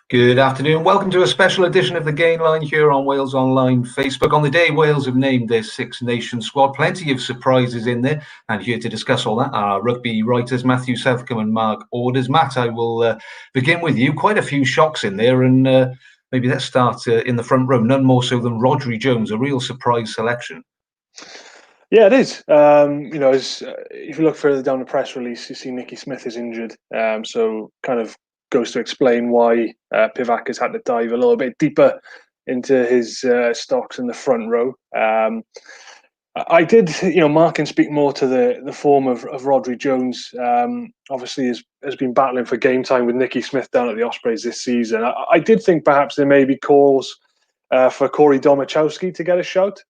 Good afternoon. Welcome to a special edition of the Gain Line here on Wales Online Facebook. On the day Wales have named their Six Nations squad, plenty of surprises in there. And here to discuss all that are rugby writers Matthew Southcombe and Mark Orders. Matt, I will begin with you. Quite a few shocks in there, and maybe let's start in the front row. None more so than Rhodri Jones, a real surprise selection. Yeah, it is. If you look further down the press release, you see Nicky Smith is injured. So kind of goes to explain why Pivac has had to dive a little bit deeper into his stocks in the front row. I did, Mark can speak more to the form of Rhodri Jones. Obviously, has been battling for game time with Nicky Smith down at the Ospreys this season. I did think perhaps there may be calls for Corey Domachowski to get a shout.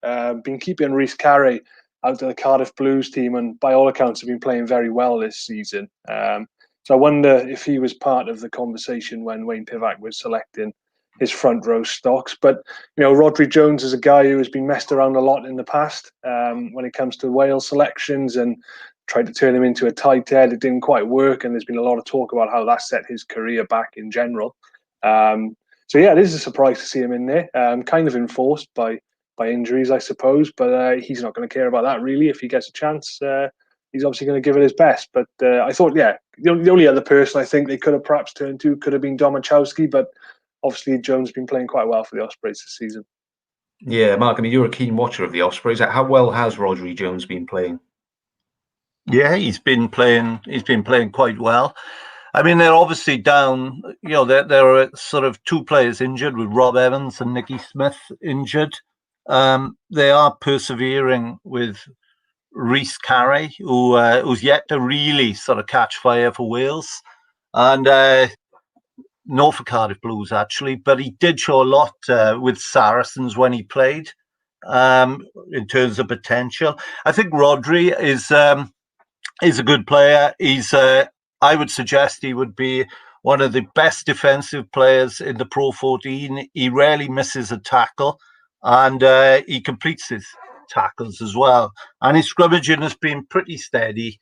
Been keeping Rhys Carey out of the Cardiff Blues team, and by all accounts have been playing very well this season. So I wonder if he was part of the conversation when Wayne Pivac was selecting his front row stocks. But, Rhodri Jones is a guy who has been messed around a lot in the past when it comes to Wales selections, and tried to turn him into a tight head. It didn't quite work, and there's been a lot of talk about how that set his career back in general. So yeah, it is a surprise to see him in there, kind of enforced by injuries, I suppose, but he's not going to care about that really. If he gets a chance, he's obviously going to give it his best. But I thought, the only other person I think they could have perhaps turned to could have been Domachowski, but obviously Jones has been playing quite well for the Ospreys this season. Yeah, Mark, I mean, you're a keen watcher of the Ospreys. How well has Rhodri Jones been playing? Yeah, he's been playing quite well. I mean, they're obviously down. There are sort of two players injured, with Rob Evans and Nicky Smith injured. They are persevering with Rhys Carey, who's yet to really sort of catch fire for Wales, and not for Cardiff Blues actually, but he did show a lot with Saracens when he played in terms of potential. I think Rhodri is a good player. I would suggest he would be one of the best defensive players in the Pro 14. He rarely misses a tackle, and he completes his tackles as well. And his scrummaging has been pretty steady.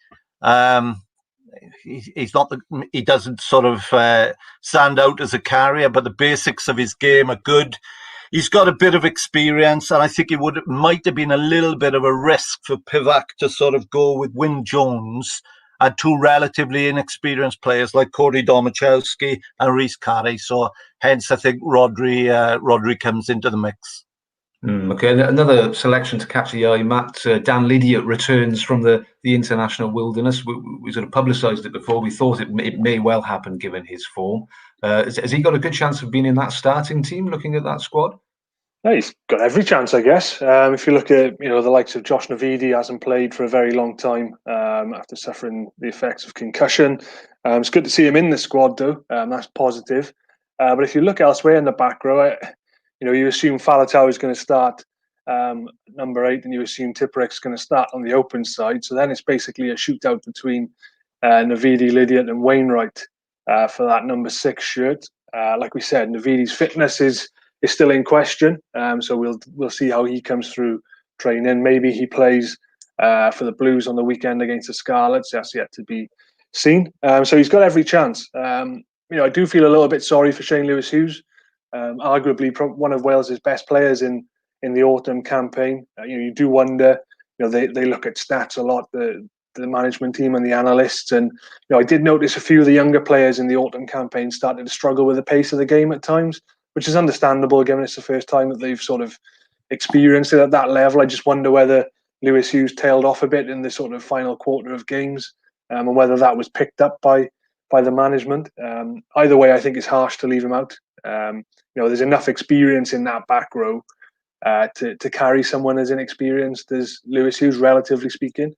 He doesn't sort of stand out as a carrier, but the basics of his game are good. He's got a bit of experience, and I think it might have been a little bit of a risk for Pivac to sort of go with Wyn Jones and two relatively inexperienced players like Corey Domachowski and Rhys Carey. So hence I think Rhodri comes into the mix. Okay, another selection to catch the eye, Matt. Dan Lydiate returns from the international wilderness. We sort of publicised it before. We thought it may well happen given his form. Has he got a good chance of being in that starting team, looking at that squad? Yeah, he's got every chance, I guess. If you look at the likes of Josh Navidi, hasn't played for a very long time after suffering the effects of concussion. It's good to see him in the squad, though. That's positive. But if you look elsewhere in the back row, you assume Faletau is going to start number 8, and you assume Tipuric's going to start on the open side. So then it's basically a shootout between Navidi, Lydiate, and Wainwright for that number 6 shirt. Like we said, Navidi's fitness is still in question, so we'll see how he comes through training. Maybe he plays for the Blues on the weekend against the Scarlets. That's yet to be seen. So he's got every chance. I do feel a little bit sorry for Shane Lewis-Hughes, arguably one of Wales's best players in the autumn campaign. You do wonder. They look at stats a lot, the management team and the analysts, and I did notice a few of the younger players in the autumn campaign started to struggle with the pace of the game at times, which is understandable given it's the first time that they've sort of experienced it at that level. I just wonder whether Lewis-Hughes tailed off a bit in the sort of final quarter of games, and whether that was picked up by the management. Either way, I think it's harsh to leave him out. There's enough experience in that back row to carry someone as inexperienced as Lewis-Hughes, relatively speaking.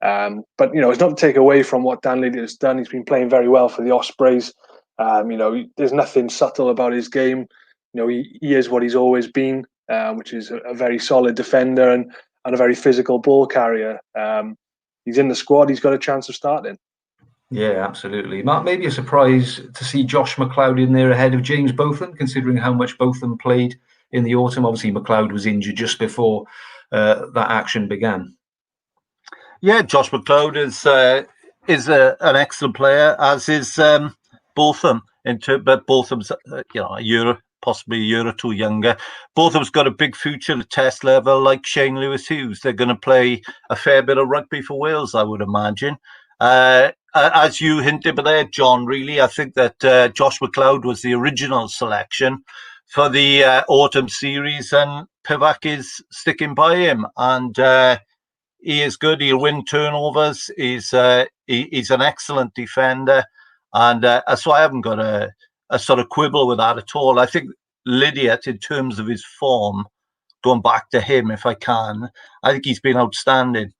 But it's not to take away from what Dan Lydiate has done. He's been playing very well for the Ospreys. There's nothing subtle about his game. He is what he's always been, which is a very solid defender and a very physical ball carrier. He's in the squad. He's got a chance of starting. Yeah, absolutely. Mark, maybe a surprise to see Josh McLeod in there ahead of James Botham, considering how much Botham played in the autumn. Obviously, McLeod was injured just before that action began. Yeah, Josh McLeod is an excellent player, as is Botham. but both of them, a year, possibly a year or two younger. Both of them's got a big future at test level, like Shane Lewis-Hughes. They're going to play a fair bit of rugby for Wales, I would imagine. As you hinted there, John, really, I think that Josh McLeod was the original selection for the autumn series, and Pivac is sticking by him, and he is good. He'll win turnovers. He's an excellent defender, and so I haven't got a sort of quibble with that at all. I think Lydiate, in terms of his form, going back to him if I can, I think he's been outstanding.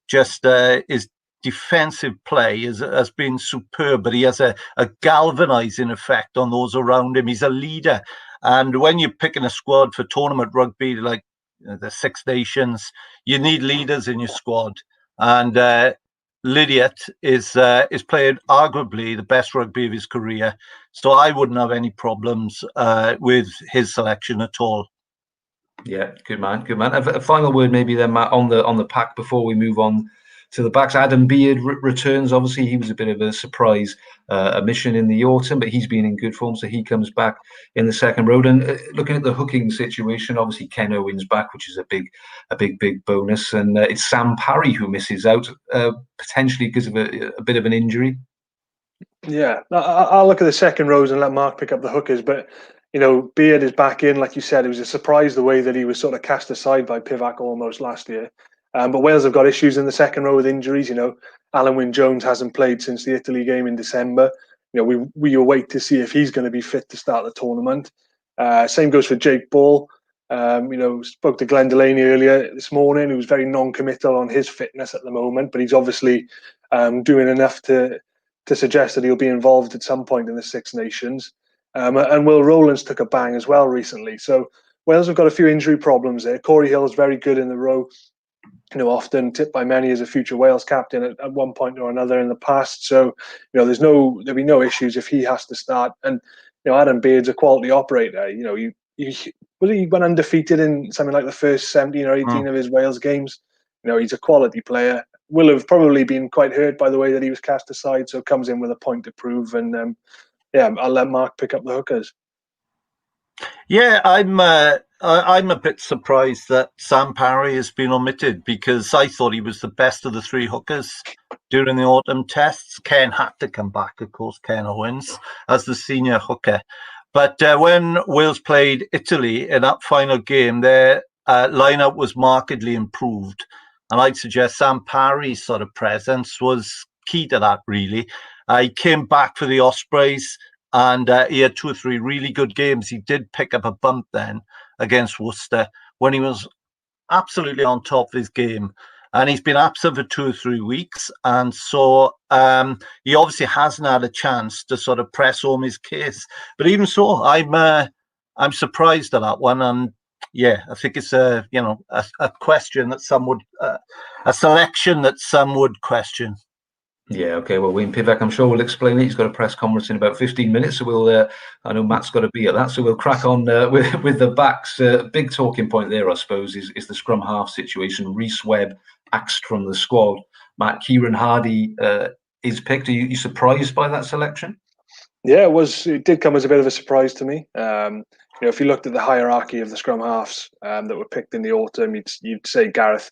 Just his defensive play has been superb, but he has a galvanizing effect on those around him. He's a leader. And when you're picking a squad for tournament rugby like the Six Nations, you need leaders in your squad. And Lydiate is playing arguably the best rugby of his career. So I wouldn't have any problems with his selection at all. Yeah, good man, good man. A final word maybe then, Matt, on the pack before we move on to the backs. Adam Beard returns. Obviously, he was a bit of a surprise omission in the autumn, but he's been in good form, so he comes back in the second row. And looking at the hooking situation, obviously Ken Owen's back, which is a big bonus. And it's Sam Parry who misses out, potentially because of a bit of an injury. Yeah, I'll look at the second rows and let Mark pick up the hookers, but Beard is back in. Like you said, it was a surprise the way that he was sort of cast aside by Pivac almost last year. But Wales have got issues in the second row with injuries. Alan Wynne-Jones hasn't played since the Italy game in December. We await to see if he's going to be fit to start the tournament. Same goes for Jake Ball. Spoke to Glenn Delaney earlier this morning, who was very non-committal on his fitness at the moment, but he's obviously doing enough to suggest that he'll be involved at some point in the Six Nations. And Will Rowlands took a bang as well recently. So Wales have got a few injury problems there. Corey Hill's very good in the row, often tipped by many as a future Wales captain at one point or another in the past. So, there'll be no issues if he has to start. And, Adam Beard's a quality operator. He went undefeated in something like the first 17 or 18 of his Wales games. He's a quality player. Will have probably been quite hurt by the way that he was cast aside, so comes in with a point to prove. And I'll let Mark pick up the hookers. Yeah, I'm a bit surprised that Sam Parry has been omitted, because I thought he was the best of the three hookers during the autumn tests. Ken had to come back, of course, Ken Owens, as the senior hooker. But when Wales played Italy in that final game, their lineup was markedly improved. And I'd suggest Sam Parry's sort of presence was key to that, really. He came back for the Ospreys, and he had 2 or 3 really good games. He did pick up a bump then against Worcester when he was absolutely on top of his game. And he's been absent for 2 or 3 weeks. And so he obviously hasn't had a chance to sort of press home his case. But even so, I'm surprised at that one. And yeah, I think it's a question that some would, a selection that some would question. Yeah, okay. Well, Wayne Pivac, I'm sure, will explain it. He's got a press conference in about 15 minutes, so we'll. I know Matt's got to be at that, so we'll crack on with the backs. Big talking point there, I suppose, is the scrum half situation. Rhys Webb axed from the squad. Matt, Kieran Hardy is picked. Are you surprised by that selection? Yeah, it was. It did come as a bit of a surprise to me. If you looked at the hierarchy of the scrum halves that were picked in the autumn, you'd say Gareth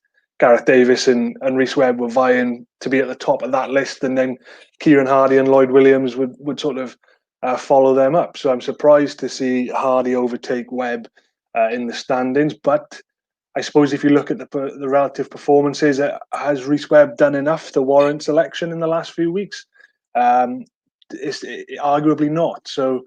Davis and Rhys Webb were vying to be at the top of that list, and then Kieran Hardy and Lloyd Williams would sort of follow them up. So I'm surprised to see Hardy overtake Webb in the standings. But I suppose if you look at the relative performances, has Rhys Webb done enough to warrant selection in the last few weeks? It's arguably not. So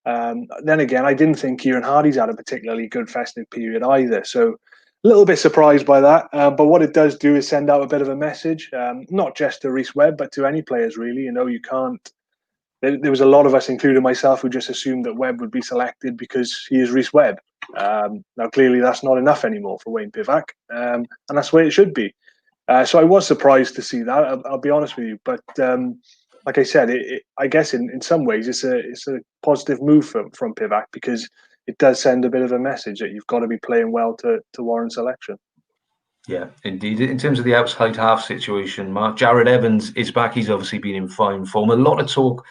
then again, I didn't think Kieran Hardy's had a particularly good festive period either. So a little bit surprised by that, but what it does do is send out a bit of a message, not just to Rhys Webb, but to any players, really. You can't. There was a lot of us, including myself, who just assumed that Webb would be selected because he is Rhys Webb. Now, clearly, that's not enough anymore for Wayne Pivac, and that's the way it should be. So I was surprised to see that. I'll be honest with you, but like I said, I guess in some ways it's a positive move from Pivac, because it does send a bit of a message that you've got to be playing well to warrant selection. Yeah, indeed. In terms of the outside half situation, Mark, Jared Evans is back. He's obviously been in fine form. A lot of talk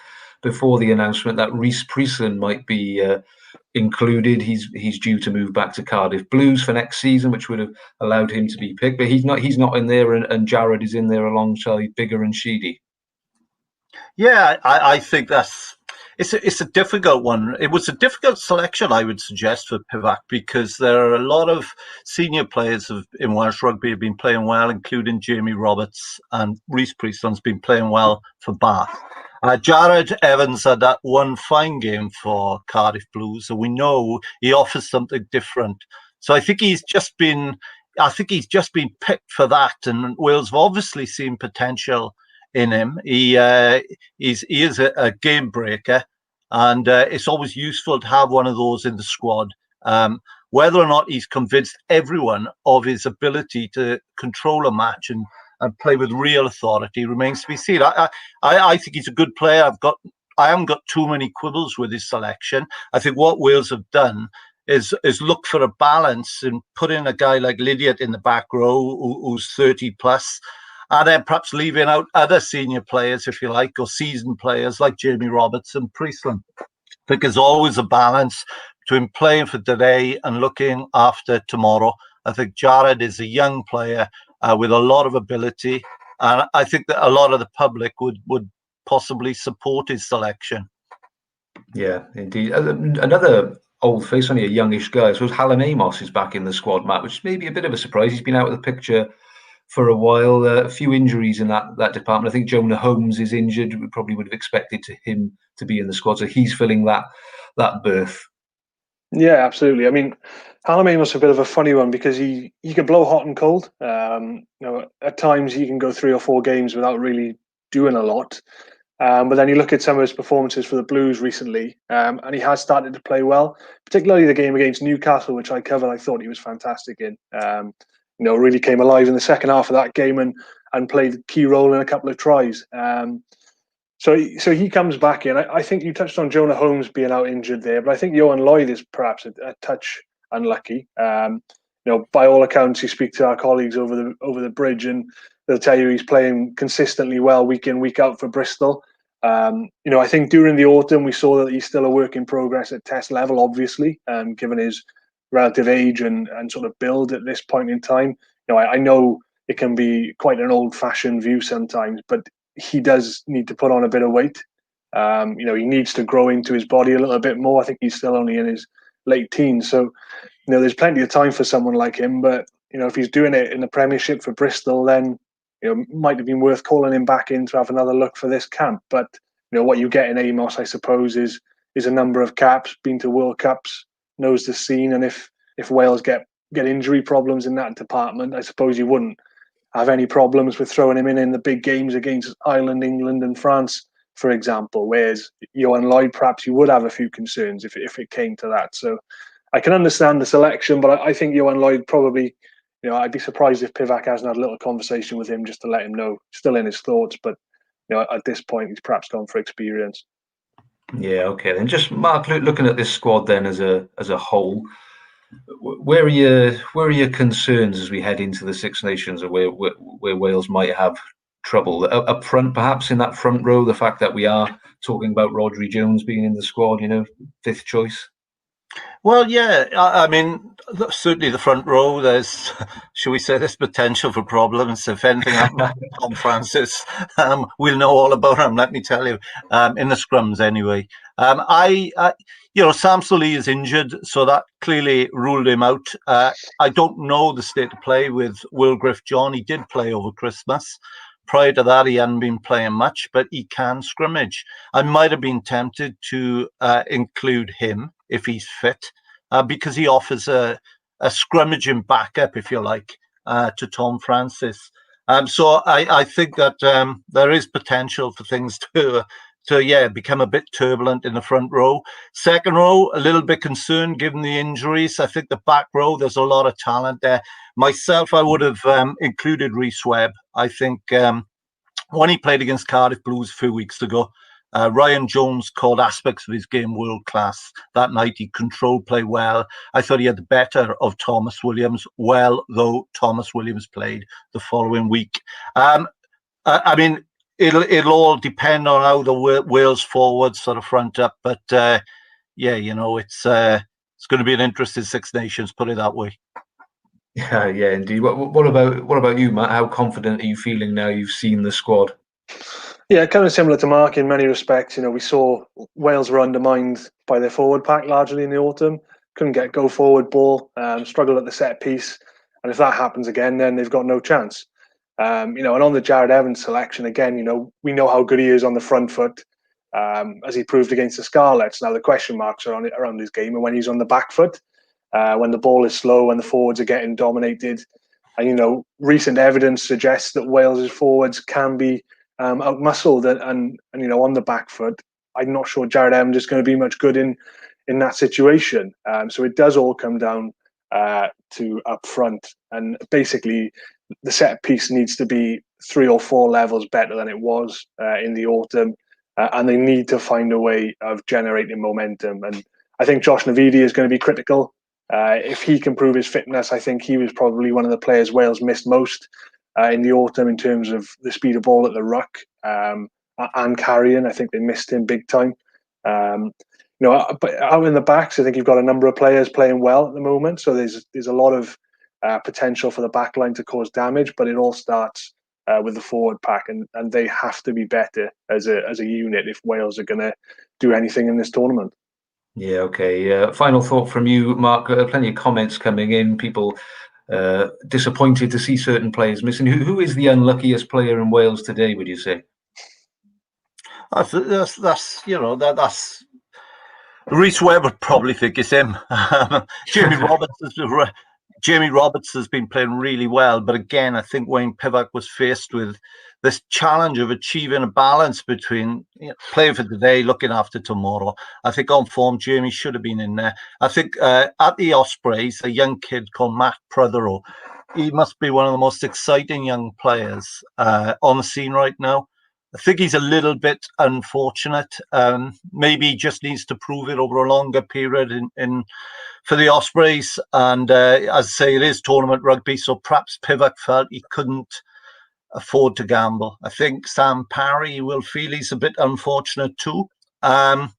before the announcement that Rhys Priestland might be included. He's due to move back to Cardiff Blues for next season, which would have allowed him to be picked. But he's not in there, and Jared is in there alongside Bigger and Sheedy. Yeah, I think it's a difficult one. It was a difficult selection, I would suggest, for Pivac, because there are a lot of senior players in Welsh rugby have been playing well, including Jamie Roberts, and Rhys Priestland's been playing well for Bath. Jared Evans had that one fine game for Cardiff Blues, so we know he offers something different. So I think he's just been picked for that, and Wales have obviously seen potential in him. He is a game breaker, and it's always useful to have one of those in the squad. Whether or not he's convinced everyone of his ability to control a match and play with real authority remains to be seen. I think he's a good player. I haven't got too many quibbles with his selection. I think what Wales have done is look for a balance and put in a guy like Lydiate in the back row who's 30 plus, and then perhaps leaving out other senior players, if you like, or seasoned players like Jamie Roberts and Priestland. I think there's always a balance between playing for today and looking after tomorrow. I think Jared is a young player with a lot of ability, and I think that a lot of the public would possibly support his selection. Yeah, indeed. Another old face, only a youngish guy, I suppose Alan Amos is back in the squad, Matt, which may be a bit of a surprise. He's been out of the picture for a while. A few injuries in that department. I think Jonah Holmes is injured. We probably would have expected him to be in the squad, so he's filling that berth. Yeah, absolutely. I mean, Alan Amos is a bit of a funny one because he can blow hot and cold. At times he can go 3 or 4 games without really doing a lot. But then you look at some of his performances for the Blues recently, and he has started to play well, particularly the game against Newcastle, which I covered. I thought he was fantastic in. Really came alive in the second half of that game and played a key role in a couple of tries. So he comes back in. I think you touched on Jonah Holmes being out injured there, but I think Johan Lloyd is perhaps a touch unlucky. By all accounts, you speak to our colleagues over the bridge, and they'll tell you he's playing consistently well week in, week out for Bristol. I think during the autumn we saw that he's still a work in progress at test level, obviously, given his relative age and sort of build at this point in time. I know it can be quite an old-fashioned view sometimes, but he does need to put on a bit of weight. He needs to grow into his body a little bit more. I think he's still only in his late teens, so there's plenty of time for someone like him. But if he's doing it in the Premiership for Bristol, then might have been worth calling him back in to have another look for this camp. But what you get in Amos, I suppose, is a number of caps, been to World Cups, knows the scene, and if Wales get injury problems in that department, I suppose you wouldn't have any problems with throwing him in the big games against Ireland, England, and France, for example. Whereas Johan Lloyd, perhaps you would have a few concerns if it came to that. So I can understand the selection, but I think Johan Lloyd probably, I'd be surprised if Pivac hasn't had a little conversation with him just to let him know, still in his thoughts. But at this point, he's perhaps gone for experience. Yeah, okay. Then just Mark, looking at this squad then as a whole, where are your concerns as we head into the Six Nations, or where Wales might have trouble up front, perhaps in that front row? The fact that we are talking about Rodri Jones being in the squad, 5th choice. Well, yeah, I mean, certainly the front row, there's, shall we say, there's potential for problems. If anything happens to Tom Francis, we'll know all about him, let me tell you, in the scrums anyway. Sam Sully is injured, so that clearly ruled him out. I don't know the state of play with Will Griff-John. He did play over Christmas. Prior to that, he hadn't been playing much, but he can scrimmage. I might have been tempted to include him if he's fit, because he offers a scrummaging backup, if you like, to Tom Francis. So I think that there is potential for things to become a bit turbulent in the front row. Second row, a little bit concerned given the injuries. I think the back row, there's a lot of talent there. Myself, I would have included Rhys Webb. I think when he played against Cardiff Blues a few weeks ago, Ryan Jones called aspects of his game world class. That night he controlled play well. I thought he had the better of Thomas Williams, though Thomas Williams played the following week. it'll all depend on how the Wales forwards sort of front up. But yeah, you know, it's going to be an interesting Six Nations, put it that way. Yeah, yeah, indeed. What about you, Matt? How confident are you feeling now you've seen the squad? Yeah, kind of similar to Mark in many respects. You know, we saw Wales were undermined by their forward pack largely in the autumn. Couldn't get go forward ball, struggled at the set piece, and if that happens again, then they've got no chance. You know, and on the Jared Evans selection again, you know, we know how good he is on the front foot, as he proved against the Scarlets. Now the question marks are on it around his game, and when he's on the back foot, when the ball is slow, when the forwards are getting dominated, and you know, recent evidence suggests that Wales's forwards can be outmuscled and you know, on the back foot. I'm not sure Jared Evans is going to be much good in that situation. So it does all come down to up front, and basically the set piece needs to be 3 or 4 levels better than it was in the autumn, and they need to find a way of generating momentum. And I think Josh Navidi is going to be critical. If he can prove his fitness, I think he was probably one of the players Wales missed most in the autumn in terms of the speed of ball at the ruck and carrying. I think they missed him big time. You know, but out in the backs, I think you've got a number of players playing well at the moment. So there's a lot of potential for the backline to cause damage, but it all starts with the forward pack, and they have to be better as a unit if Wales are going to do anything in this tournament. Yeah, okay. Final thought from you, Mark. Plenty of comments coming in. People disappointed to see certain players missing. Who is the unluckiest player in Wales today, would you say? That's you know, that's Rhys Webb would probably think it's him. Jamie Roberts has been playing really well, but again, I think Wayne Pivac was faced with this challenge of achieving a balance between, you know, playing for today, looking after tomorrow. I think on form, Jamie should have been in there. I think at the Ospreys, a young kid called Matt Prothero, he must be one of the most exciting young players on the scene right now. I think he's a little bit unfortunate. Maybe he just needs to prove it over a longer period for the Ospreys. And as I say, it is tournament rugby, so perhaps Pivac felt he couldn't afford to gamble. I think Sam Parry will feel he's a bit unfortunate too. But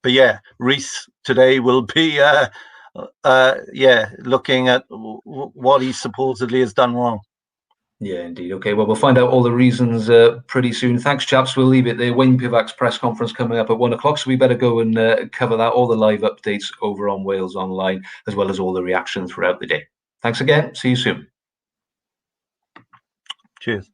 yeah, Rhys today will be looking at what he supposedly has done wrong. Yeah, indeed. Okay, well, we'll find out all the reasons pretty soon. Thanks, chaps. We'll leave it there. Wayne Pivac's press conference coming up at 1 o'clock, so we better go and cover that, all the live updates over on Wales Online, as well as all the reactions throughout the day. Thanks again. See you soon. Cheers.